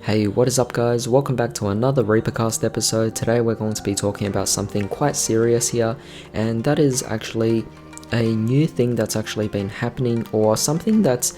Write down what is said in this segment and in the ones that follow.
Hey, what is up guys? Welcome back to another ReaperCast episode. Today we're going to be talking about something quite serious here, and that is actually a new thing that's actually been happening, or something that's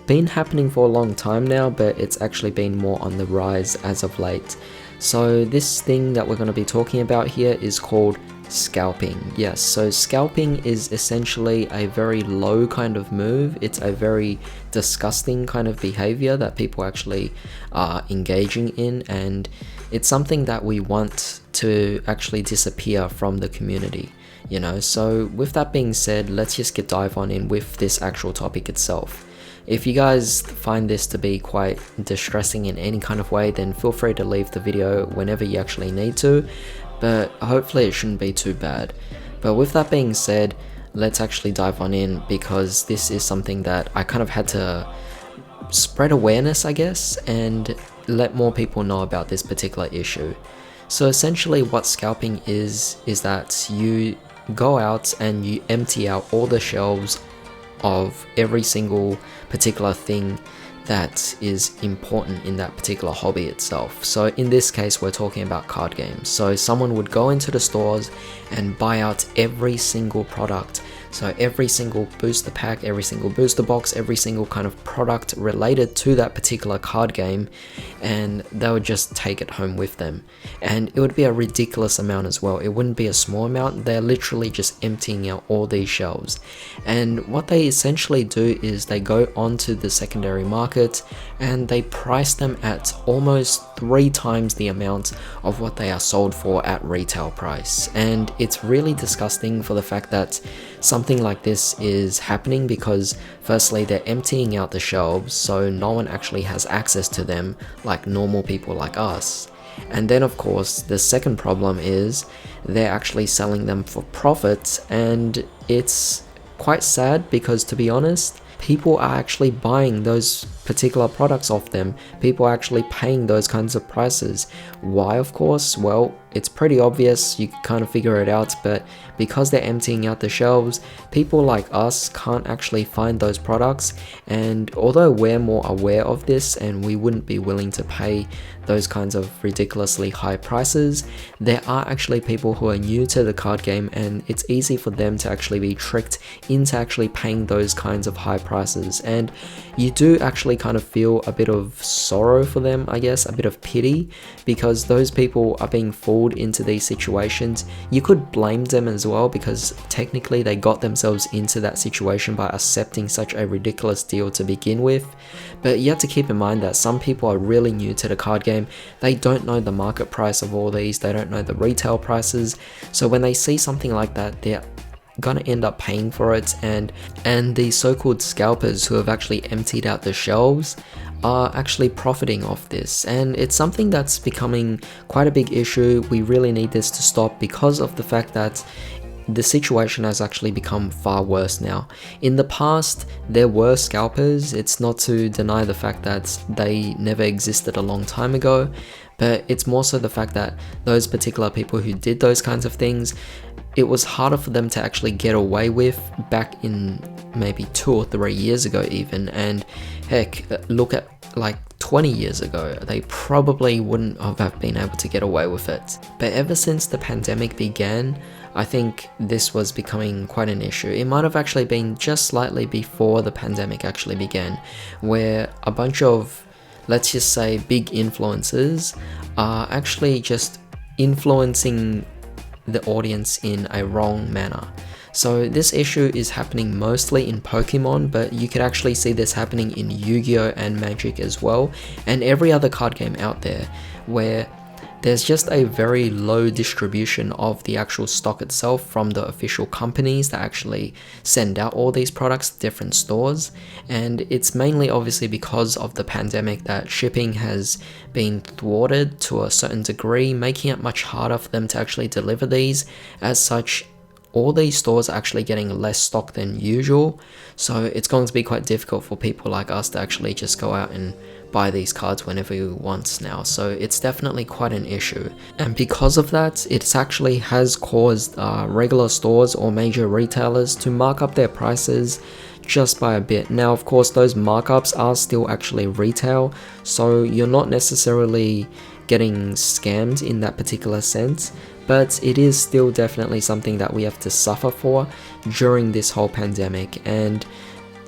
been happening for a long time now, but it's actually been more on the rise as of late. So this thing that we're going to be talking about here is called scalping. Yes, so scalping is essentially a very low kind of move. It's a very disgusting kind of behavior that people actually are engaging in, and it's something that we want to actually disappear from the community, you know. So with that being said, let's just dive on in with this actual topic itself. If you guys find this to be quite distressing in any kind of way, then feel free to leave the video whenever you actually need to, but hopefully it shouldn't be too bad. But with that being said, let's actually dive on in, because this is something that I kind of had to spread awareness, I guess, and let more people know about this particular issue. So essentially what scalping is that you go out and you empty out all the shelves of every single particular thing that is important in that particular hobby itself. So in this case, we're talking about card games. So someone would go into the stores and buy out every single product. So every single booster pack, every single booster box, every single kind of product related to that particular card game, and they would just take it home with them. And it would be a ridiculous amount as well. It wouldn't be a small amount. They're literally just emptying out all these shelves. And what they essentially do is they go onto the secondary market and they price them at almost 3 times the amount of what they are sold for at retail price. And it's really disgusting for the fact that something like this is happening, because firstly they're emptying out the shelves so no one actually has access to them like normal people like us. And then of course the second problem is they're actually selling them for profit, and it's quite sad because, to be honest, people are actually buying those particular products off them. People are actually paying those kinds of prices. Why, of course? Well, it's pretty obvious, you can kind of figure it out, but because they're emptying out the shelves, people like us can't actually find those products. And although we're more aware of this and we wouldn't be willing to pay those kinds of ridiculously high prices, there are actually people who are new to the card game, and it's easy for them to actually be tricked into actually paying those kinds of high prices. And you do actually kind of feel a bit of sorrow for them, I guess, a bit of pity, because those people are being fooled into these situations. You could blame them as well, because technically they got themselves into that situation by accepting such a ridiculous deal to begin with. But you have to keep in mind that some people are really new to the card game. They don't know the market price of all these, they don't know the retail prices, so when they see something like that, they're gonna end up paying for it. And the so-called scalpers who have actually emptied out the shelves are actually profiting off this, and it's something that's becoming quite a big issue. We really need this to stop, because of the fact that the situation has actually become far worse now. In the past, there were scalpers. It's not to deny the fact that they never existed a long time ago, but it's more so the fact that those particular people who did those kinds of things, it was harder for them to actually get away with back in maybe 2 or 3 years ago even. And heck, look at like 20 years ago, they probably wouldn't have been able to get away with it. But ever since the pandemic began, I think this was becoming quite an issue. It might have actually been just slightly before the pandemic actually began, where a bunch of, let's just say, big influencers are actually just influencing the audience in a wrong manner. So this issue is happening mostly in Pokemon, but you could actually see this happening in Yu-Gi-Oh and Magic as well, and every other card game out there, where there's just a very low distribution of the actual stock itself from the official companies that actually send out all these products to different stores. And it's mainly obviously because of the pandemic that shipping has been thwarted to a certain degree, making it much harder for them to actually deliver these. As such, all these stores are actually getting less stock than usual, so it's going to be quite difficult for people like us to actually just go out and buy these cards whenever we want now. So it's definitely quite an issue, and because of that, it actually has caused regular stores or major retailers to mark up their prices just by a bit. Now of course those markups are still actually retail, so you're not necessarily getting scammed in that particular sense, but it is still definitely something that we have to suffer for during this whole pandemic. And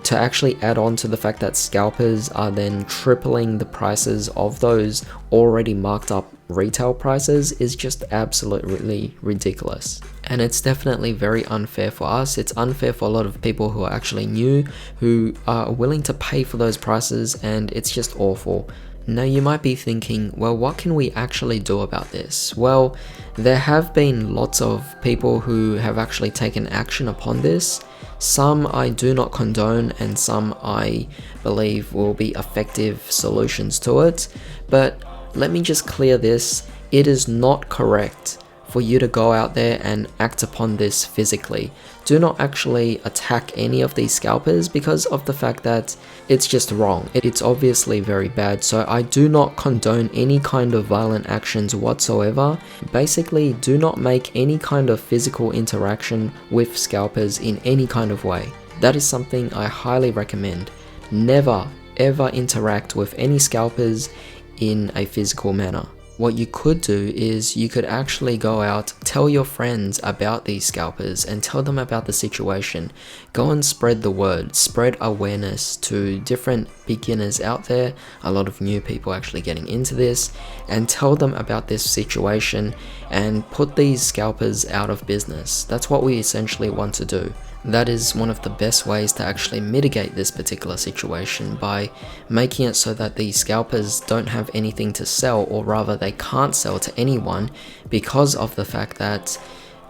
to actually add on to the fact that scalpers are then tripling the prices of those already marked up retail prices is just absolutely ridiculous. And it's definitely very unfair for us. It's unfair for a lot of people who are actually new, who are willing to pay for those prices, and it's just awful. Now you might be thinking, well, what can we actually do about this? Well, there have been lots of people who have actually taken action upon this. Some I do not condone, and some I believe will be effective solutions to it. But let me just clear this. It is not correct for you to go out there and act upon this physically. Do not actually attack any of these scalpers because of the fact that it's just wrong. It's obviously very bad, so I do not condone any kind of violent actions whatsoever. Basically, do not make any kind of physical interaction with scalpers in any kind of way. That is something I highly recommend. Never ever interact with any scalpers in a physical manner. What you could do is you could actually go out, tell your friends about these scalpers and tell them about the situation. Go and spread the word, spread awareness to different beginners out there, a lot of new people actually getting into this, and tell them about this situation and put these scalpers out of business. That's what we essentially want to do. That is one of the best ways to actually mitigate this particular situation, by making it so that these scalpers don't have anything to sell, or rather they can't sell to anyone, because of the fact that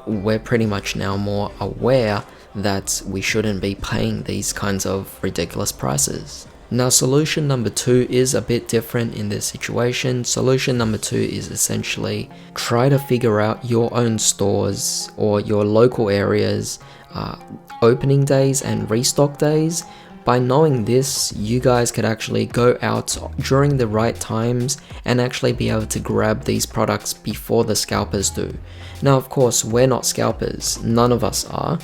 we're pretty much now more aware that we shouldn't be paying these kinds of ridiculous prices. Now solution number 2 is a bit different in this situation. Solution number 2 is essentially try to figure out your own stores or your local areas opening days and restock days. By knowing this, you guys could actually go out during the right times and actually be able to grab these products before the scalpers do. Now of course, we're not scalpers, none of us are,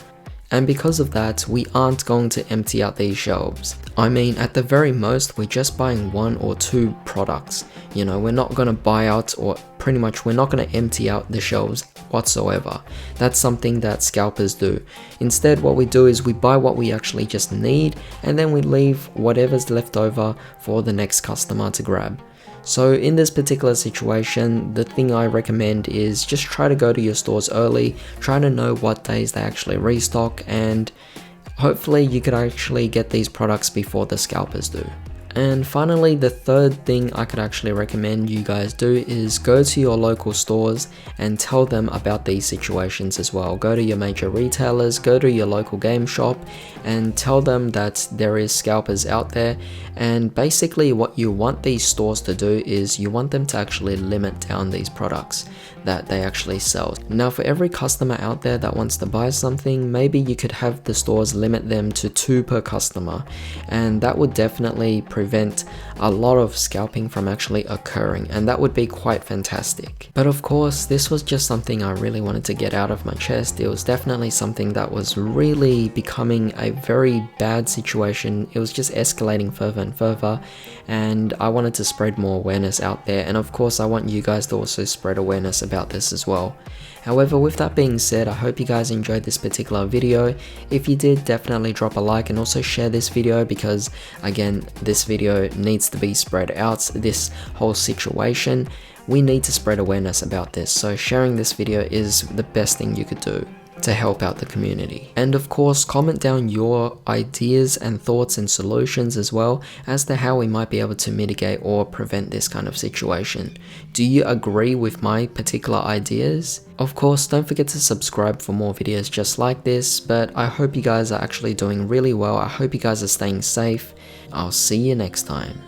and because of that, we aren't going to empty out these shelves. I mean, at the very most, we're just buying 1 or 2 products. You know, we're not going to buy out, or pretty much we're not going to empty out the shelves whatsoever. That's something that scalpers do. Instead, what we do is we buy what we actually just need, and then we leave whatever's left over for the next customer to grab. So in this particular situation, the thing I recommend is just try to go to your stores early, try to know what days they actually restock, and hopefully you could actually get these products before the scalpers do. And finally, the third thing I could actually recommend you guys do is go to your local stores and tell them about these situations as well. Go to your major retailers, go to your local game shop and tell them that there is scalpers out there. And basically what you want these stores to do is you want them to actually limit down these products that they actually sell. Now for every customer out there that wants to buy something, maybe you could have the stores limit them to 2 per customer, and that would definitely prevent a lot of scalping from actually occurring, and that would be quite fantastic. But of course, this was just something I really wanted to get out of my chest. It was definitely something that was really becoming a very bad situation. It was just escalating further and further, and I wanted to spread more awareness out there, and of course I want you guys to also spread awareness about this as well. However, with that being said, I hope you guys enjoyed this particular video. If you did, definitely drop a like and also share this video, because again, this video needs to be spread out. This whole situation, we need to spread awareness about this, so sharing this video is the best thing you could do to help out the community. And of course, comment down your ideas and thoughts and solutions as well as to how we might be able to mitigate or prevent this kind of situation. Do you agree with my particular ideas? Of course, don't forget to subscribe for more videos just like this, but I hope you guys are actually doing really well. I hope you guys are staying safe. I'll see you next time.